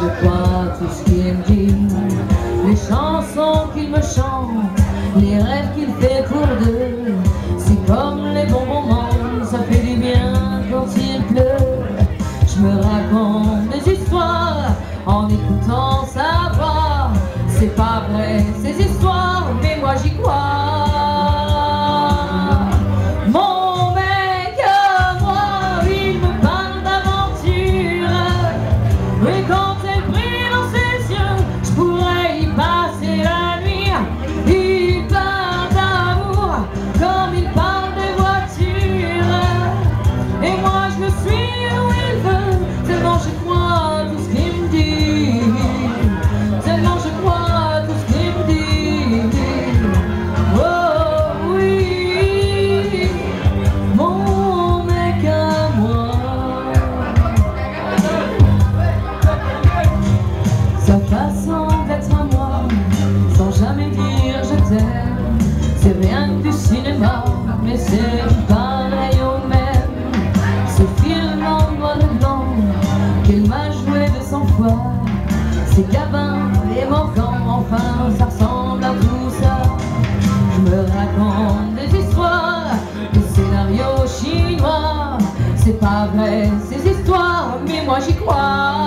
je crois tout ce qu'il me dit, les chansons qu'il me chante, les rêves qu'il fait pour deux. C'est comme les bons moments, ça fait du bien quand il pleut. Je me raconte des histoires en écoutant sa voix. C'est pas vrai ces histoires, mais moi j'y crois. Sa façon d'être à moi, sans jamais dire je t'aime, c'est rien que du cinéma, mais c'est pareil au même. Ce film en noir et blanc, qu'il m'a joué 200 fois, c'est cabin et manquant, enfin ça ressemble à tout ça. Je me raconte des histoires, des scénarios chinois. C'est pas vrai ces histoires, mais moi j'y crois.